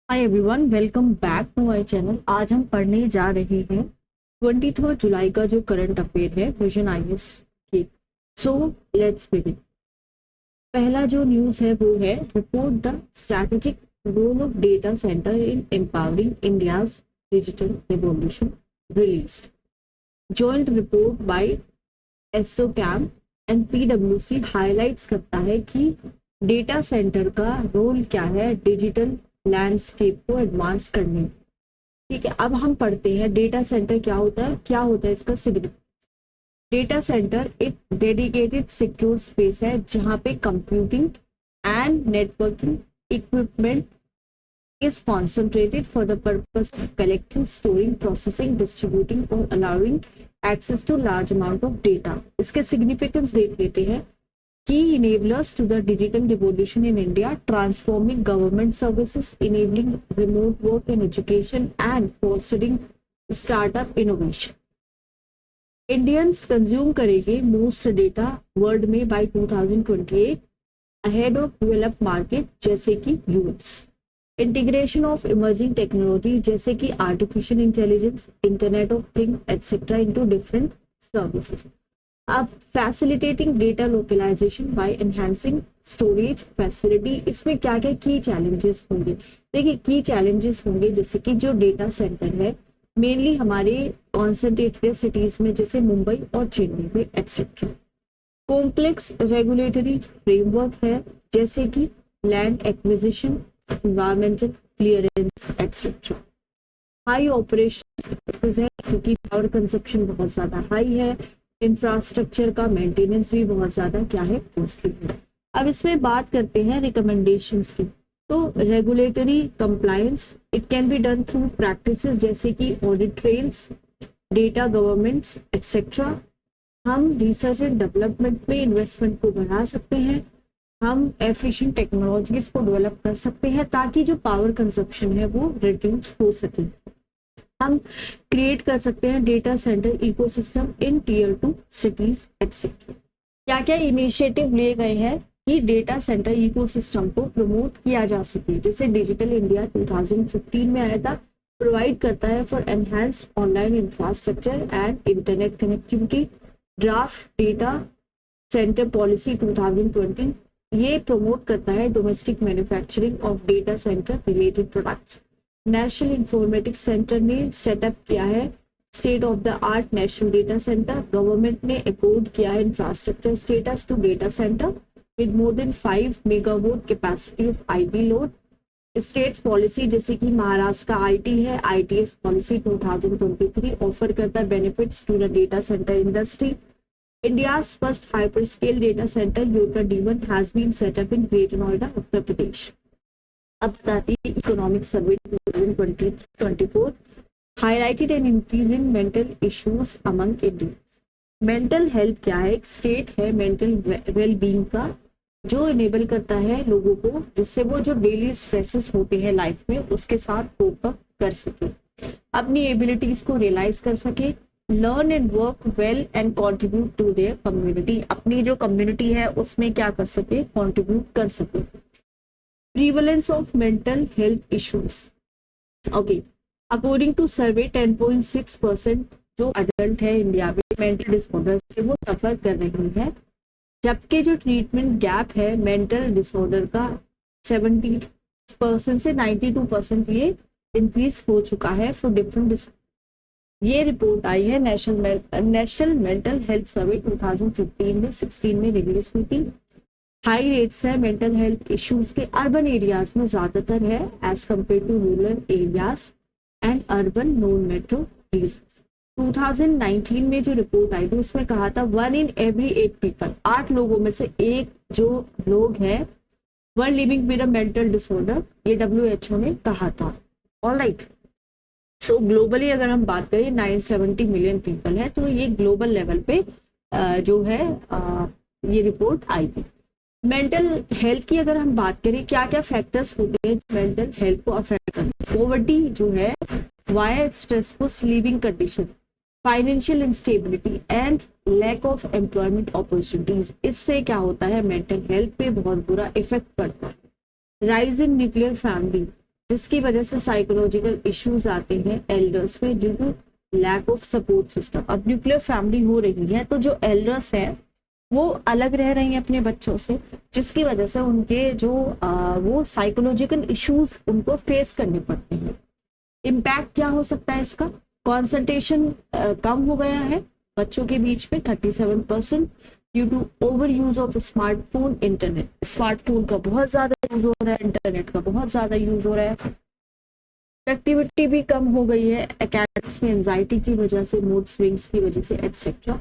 Hi everyone, welcome back to my channel. आज हम पढ़ने जा रहे हैं 23 जुलाई का जो करंट अफेयर है विजन आईएएस की। So let's begin. पहला जो न्यूज है वो है report the strategic role of data centre in empowering India's digital revolution released. Joint report by ASSOCHAM and पीडब्ल्यूसी हाईलाइट्स करता है कि डेटा सेंटर का रोल क्या है डिजिटल लैंडस्केप को एडवांस करने में। ठीक है, अब हम पढ़ते हैं डेटा सेंटर क्या होता है इसका सिग्निफिकेंस। डेटा सेंटर एक डेडिकेटेड सिक्योर स्पेस है जहां पे computing and networking equipment is concentrated for the purpose of collecting, storing, processing, distributing or allowing access to large amount of data. इसके significance देख लेते हैं। Key enablers to the digital revolution in India, transforming government services, enabling remote work and education, and fostering startup innovation. Indians consume करेंगे most data world में by 2028 ahead of developed market जैसे कि US. Integration of emerging technology जैसे कि artificial intelligence, internet of things etcetera into different services. अब facilitating data localisation by enhancing storage facility. इसमें क्या क्या की चैलेंजेस होंगे? देखिए, की चैलेंजेस होंगे जैसे कि जो डेटा सेंटर है मेनली हमारे कॉन्सेंट्रेटेड सिटीज में जैसे मुंबई और चेन्नई में एटसेट्रा। कॉम्प्लेक्स रेगुलेटरी फ्रेमवर्क है जैसे कि land acquisition, environmental clearance etc. High operation expenses है क्योंकि पावर कंजप्शन बहुत ज्यादा हाई है। इंफ्रास्ट्रक्चर का मेंटेनेंस भी बहुत ज्यादा क्या है, कॉस्टली है। अब इसमें बात करते हैं रिकमेंडेशंस की। तो regulatory compliance it can be done through practices जैसे कि audit trails, data governments etcetera. हम रिसर्च एंड डेवलपमेंट में इन्वेस्टमेंट को बढ़ा सकते हैं। हम एफिशिएंट टेक्नोलॉजीज को डेवलप कर सकते हैं ताकि जो पावर कंजप्शन है वो रिड्यूस हो सके। हम क्रिएट कर सकते हैं data centre ecosystem in tier 2 cities etcetera. क्या क्या इनिशिएटिव लिए गए हैं कि डेटा सेंटर इकोसिस्टम को प्रमोट किया जा सके? जैसे डिजिटल इंडिया 2015 में आया था, प्रोवाइड करता है for enhanced online infrastructure and internet connectivity. Draft data centre policy 2020 ये प्रमोट करता है domestic manufacturing of data centre related products. National informatics centre ने सेटअप किया है state of the art national data centre. Government ने accord किया है infrastructure status to data centre with more than 5 megawatt capacity of IT load. States policy जैसे कि महाराष्ट्र का IT है, आईटीएस पॉलिसी 2023 ऑफर करता है benefits to the data centre industry. India's first hyperscale data center, Yotta D1, has been set up in Greater Noida, Uttar Pradesh. अब बताती है economic survey 2024 highlighted an increase in mental issues among Indians. Mental health क्या है? एक state है mental well being का जो enable करता है लोगों को जिससे वो जो डेली स्ट्रेसेस होते हैं लाइफ में उसके साथ कोप अप कर सके, अपनी एबिलिटीज को रियलाइज कर सके, learn and work well and contribute to their community. अपनी जो कम्युनिटी है उसमें क्या कर सके, कॉन्ट्रीब्यूट कर सके। Prevalence of mental health issues, okay, according to survey 10.6% जो अडल्ट है इंडिया में मेंटल डिसऑर्डर से वो सफर कर रही है, जबकि जो ट्रीटमेंट गैप है मेंटल डिसऑर्डर का 70% से 92% ये इंक्रीज हो चुका है फॉर डिफरेंट। ये रिपोर्ट आई है नेशनल मेंटल हेल्थ सर्वे 2015 में 16 में रिलीज हुई थी। हाई रेट्स है मेंटल हेल्थ इश्यूज के अर्बन एरियाज में ज्यादातर है as compared to rural areas and urban non metro regions. 2019 में जो रिपोर्ट आई थी उसमें कहा था 1 in every 8 पीपल, 8 लोगों में से एक जो लोग हैं were living with a mental disorder, ये WHO ने कहा था। ऑलराइट, सो ग्लोबली अगर हम बात करें 970 मिलियन पीपल है, तो ये ग्लोबल लेवल पे जो है ये रिपोर्ट आई थी। मेंटल हेल्थ की अगर हम बात करें क्या क्या फैक्टर्स होते हैं मेंटल हेल्थ को अफेक्ट करते हैं? पॉवर्टी जो है, via stressful living condition, financial instability and lack of employment opportunities, इससे क्या होता है मेंटल हेल्थ पे बहुत बुरा इफेक्ट पड़ता है। राइज इन न्यूक्लियर फैमिली, जिसकी वजह से साइकोलॉजिकल इश्यूज आते हैं एल्डर्स में due to lack of support system. अब न्यूक्लियर फैमिली हो रही है तो जो एल्डर्स हैं वो अलग रह रही हैं अपने बच्चों से, जिसकी वजह से उनके जो वो साइकोलॉजिकल इश्यूज उनको फेस करने पड़ते हैं। इम्पैक्ट क्या हो सकता है इसका? कॉन्सेंट्रेशन कम हो गया है बच्चों के बीच में 37% due to over use of smartphone internet. Smartphone का बहुत ज्यादा यूज हो रहा है, इंटरनेट का बहुत ज्यादा यूज हो रहा है। प्रोडक्टिविटी भी कम हो गई है एकेडमिक्स में एंजाइटी की वजह से, मूड स्विंग्स की वजह से etcetera.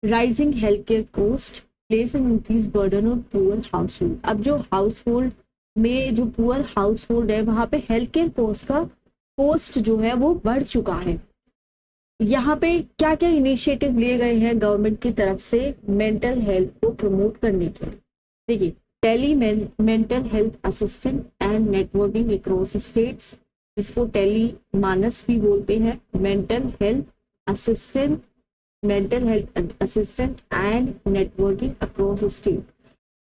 Rising health care cost place an increase burden on poor house hold. अब जो हाउस होल्ड में जो पुअर हाउस होल्ड है वहां पे हेल्थ केयर कॉस्ट का कॉस्ट जो है वो बढ़ चुका है। यहाँ पे क्या क्या इनिशिएटिव लिए गए हैं गवर्नमेंट की तरफ से मेंटल हेल्थ को प्रमोट करने के लिए? देखिए, tele mental health assistant and networking across states, जिसको टेली मानस भी बोलते हैं, mental health assistant and networking across state.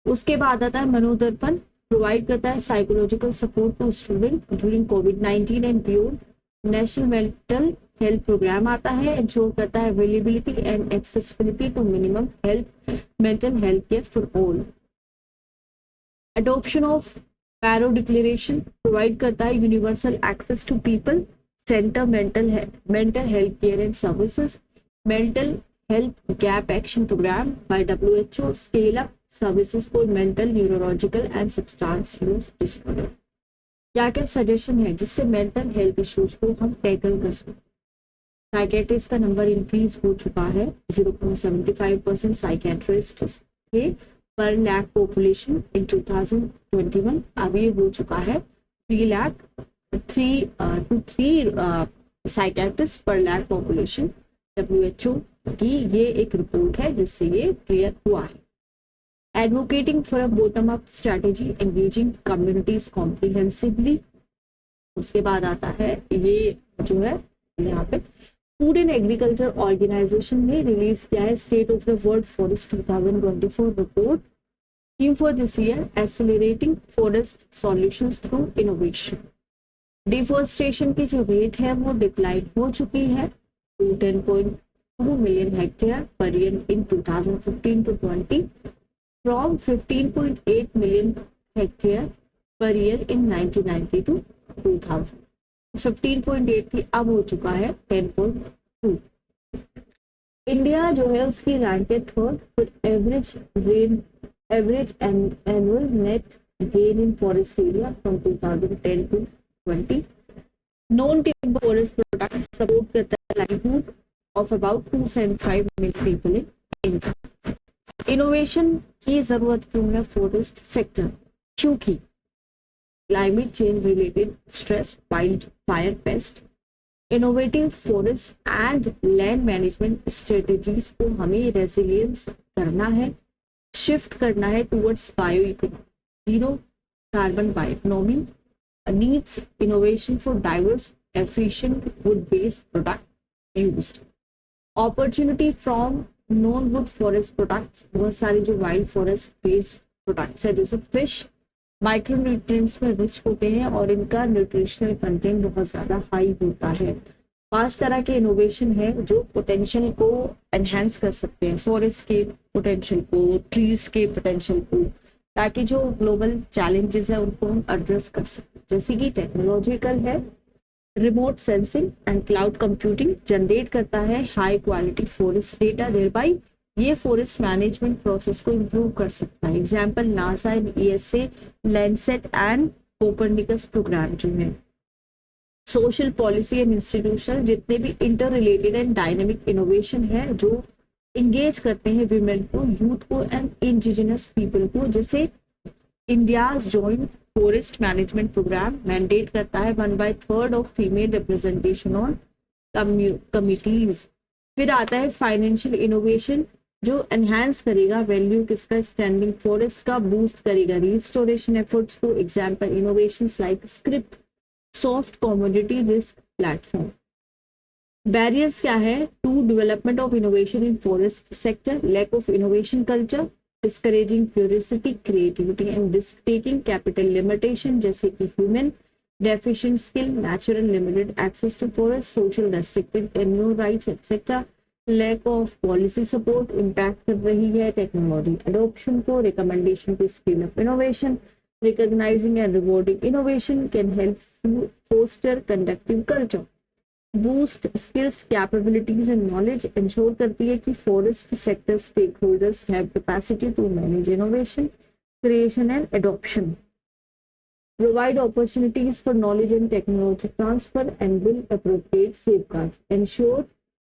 उसके बाद आता है मनोदर्पण, प्रोवाइड करता है psychological support to student during कोविड-19 and beyond. National mental health programme आता है, इंश्योर करता है availability and accessibility to minimum mental health care for all. Adoption of Paro declaration provide करता है universal access to people centre mental health care and services. Mental health gap action programme by WHO scale up services for mental neurological and substance use disorder. क्या क्या suggestion है जिससे mental health issues को हम tackle कर सकते हैं? Psychiatrist का नंबर इंक्रीज हो चुका है, 0.75% साइकेट्रिस्ट थे पर लाख पॉपुलेशन इन 2021, अब ये हो चुका है 3 साइकेट्रिस्ट पर लाख पॉपुलेशन। WHO की ये एक रिपोर्ट है जिससे ये क्लियर हुआ है। Advocating for a bottom up strategy engaging communities comprehensively. उसके बाद आता है ये जो है यहाँ पे फूड एंड एग्रीकल्चर ऑर्गेनाइजेशन ने रिलीज किया है state of the world forest 2024 report. Theme for this year accelerating forest solutions through innovation. Deforestation की जो रेट है वो डिक्लाइन हो चुकी है to 10.2 million hectare per year in 2015 to 20 from 15.8 million hectare per year in 1990 to 2000। 15.8 थी, अब हो चुका है 10.2। इंडिया जो है उसकी रैंक है third for average annual net gain in forest area from 2010 to 20। Non timber forest products support करता है livelihood of about 275 million people in India. Innovation की जरूरत क्यों है फॉरेस्ट सेक्टर? क्योंकि climate change related stress, wild fire, paste, innovative forest and land management strategies को हमें resilience करना है, शिफ्ट करना है towards bio economy, zero carbon bio economy needs innovation for diverse, efficient wood-based product used. Opportunity from non-wood forest products, बहुत सारे जो wild forest based products है जैसे fish, माइक्रोन्यूट्रिएंट्स में रिच होते हैं और इनका न्यूट्रिशनल कंटेंट बहुत ज्यादा हाई होता है। 5 तरह के इनोवेशन है जो पोटेंशियल को एनहेंस कर सकते हैं, फॉरेस्ट के पोटेंशियल को, ट्रीज के पोटेंशियल को, ताकि जो ग्लोबल चैलेंजेस है उनको हम एड्रेस कर सकते हैं। जैसे कि टेक्नोलॉजिकल है, remote sensing and cloud computing generate करता है high quality forest data, thereby ये फॉरेस्ट मैनेजमेंट प्रोसेस को इम्प्रूव कर सकता है। Example NASA and ESA, Landsat and Copernicus programme जो है। सोशल पॉलिसी एंड इंस्टीट्यूशन, जितने भी inter related and dynamic innovation है जो इंगेज करते हैं विमेन को, यूथ को एंड इंडिजिनस पीपल को, जैसे India joint forest management programme mandate करता है 1/3 of female representation on committees. फिर आता है फाइनेंशियल इनोवेशन जो एनहांस करेगा वैल्यू किसका, स्टैंडिंग फॉरेस्ट का, बूस्ट करेगा रिस्टोरेशन एफर्ट्स को। Example innovations like script, soft commodity risk platform. Barriers क्या है to development of innovation in forest sector? Lack of innovation culture, discouraging curiosity, creativity and risk taking, capital limitation जैसे कि human deficient skill, natural limited access to forest, social restricted tenure rights, etc. lack of policy support impact कर रही है technology adoption को, recommendation to scale up innovation, recognizing and rewarding innovation can help foster conductive culture, boost skills, capabilities and knowledge, ensure करती है कि forest sector stakeholders have capacity to manage innovation, creation and adoption, provide opportunities for knowledge and technology transfer and build appropriate safeguards, ensure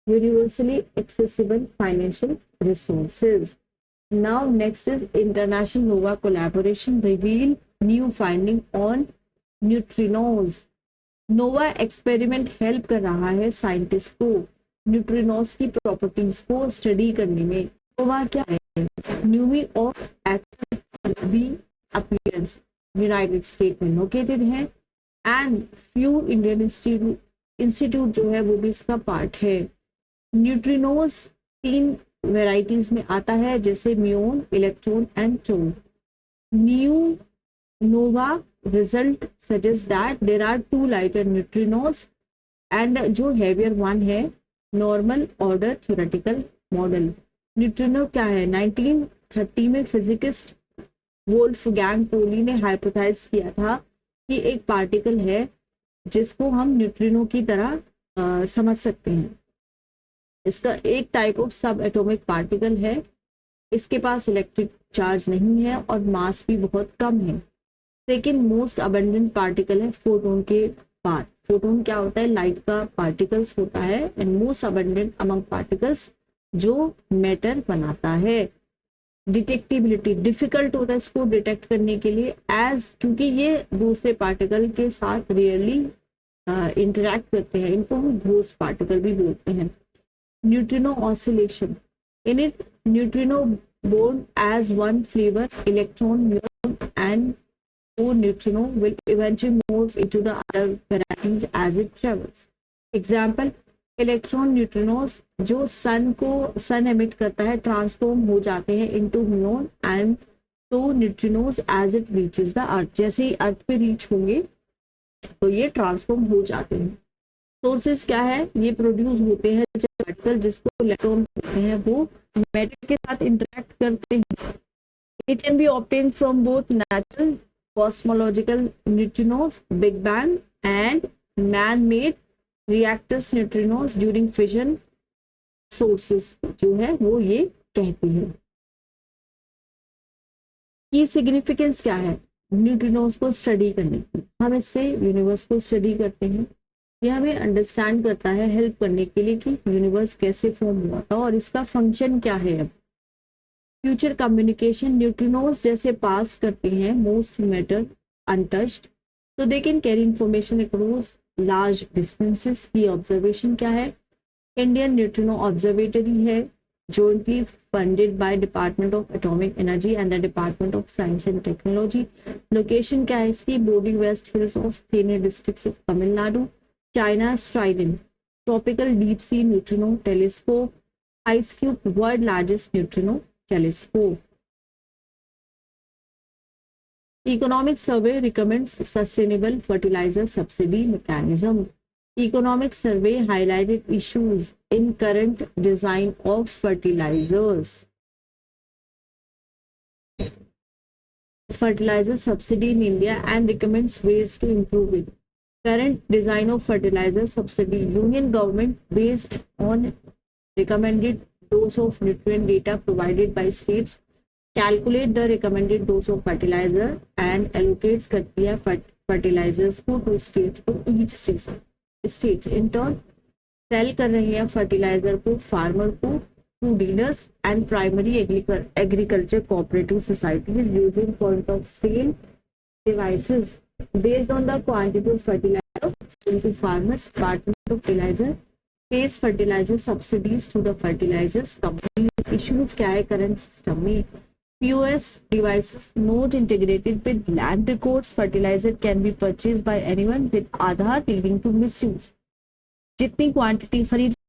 universally accessible financial resources. Now next is international NOVA collaboration reveal new finding on neutrinos. Nova experiment help कर रहा है scientist को neutrinos की properties को study करने में. NOvA क्या है? NuMI off axis B appearance United State में लोकेटेड है एंड फ्यू इंडियन इंस्टीट्यूट जो है वो भी इसका पार्ट है. न्यूट्रिनोस 3 वेराइटीज में आता है जैसे muon, electron and tau. New NOvA result suggests that there are 2 lighter neutrinos and जो heavier one है normal order theoretical model. Neutrino क्या है? 1930 में फिजिकिस्ट वोल्फगैंग पोली ने हाइपोथेसाइज किया था कि एक पार्टिकल है जिसको हम न्यूट्रिनो की तरह समझ सकते हैं. इसका एक टाइप ऑफ सब एटॉमिक पार्टिकल है, इसके पास इलेक्ट्रिक चार्ज नहीं है और मास भी बहुत कम है. सेकेंड मोस्ट अबंडेंट पार्टिकल है फोटोन के बाद. फोटोन क्या होता है? लाइट का पार्टिकल्स होता है and most abundant among particles जो मैटर बनाता है. डिटेक्टिबिलिटी डिफिकल्ट होता है इसको डिटेक्ट करने के लिए एज क्योंकि ये दूसरे पार्टिकल के साथ रेयरली इंटरेक्ट करते हैं, इनको हम घोस्ट पार्टिकल भी बोलते हैं. Neutrino oscillation in it neutrino born as one flavour electron muon and neutrino will eventually move into the other varieties as it travels. Example, electron neutrinos जो सन एमिट करता है ट्रांसफॉर्म हो जाते हैं into muon and tau neutrinos as it reaches the earth. जैसे ही अर्थ पे reach होंगे तो ये ट्रांसफॉर्म हो जाते हैं. सोर्सेज क्या है? ये प्रोड्यूस होते हैं जब पार्टिकल जिसको इलेक्ट्रॉन कहते हैं वो मैटर के साथ इंटरेक्ट करते हैं. It can be obtained from both natural cosmological neutrinos, Big Bang and man-made reactors neutrinos during fission sources जो है वो ये कहती है. की सिग्निफिकेंस क्या है न्यूट्रिनोस को स्टडी करने की? हम इससे यूनिवर्स को स्टडी करते हैं. यह हमें अंडरस्टैंड करता है हेल्प करने के लिए कि यूनिवर्स कैसे फॉर्म हुआ था और इसका फंक्शन क्या है. अब फ्यूचर कम्युनिकेशन न्यूट्रिनोस जैसे पास करते हैं मोस्ट मैटर अनटच्ड तो they can carry information across large distances. Key observation क्या है? इंडियन न्यूट्रिनो ऑब्जर्वेटरी है jointly funded by department of atomic energy and the department of science and technology. Location क्या है इसकी? Bodi west hills of Theni district of Tamil Nadu. China strident tropical deep sea neutrino telescope. Ice cube world largest neutrino telescope. Economic survey recommends sustainable fertilizer subsidy mechanism. Economic survey highlighted issues in current design of fertilizers. Fertilizer subsidy in India and recommends ways to improve it. Current design of fertilizer subsidy. Union government based on recommended dose of nutrient data provided by states calculate the recommended dose of fertilizer and allocates करती है fertilizers को to states for each season. States in turn sell कर रही है fertilizer को farmer को to dealers and primary agriculture cooperative societies using point of sale devices based on the quantity of fertilizer sold to farmers. Department of Fertilizer pays fertilizer subsidies to the fertilizers companies. Issues क्या है current system में? POS devices not integrated with land records. Fertilizer can be purchased by anyone with Aadhaar leading to misuse. जितनी quantity खरीद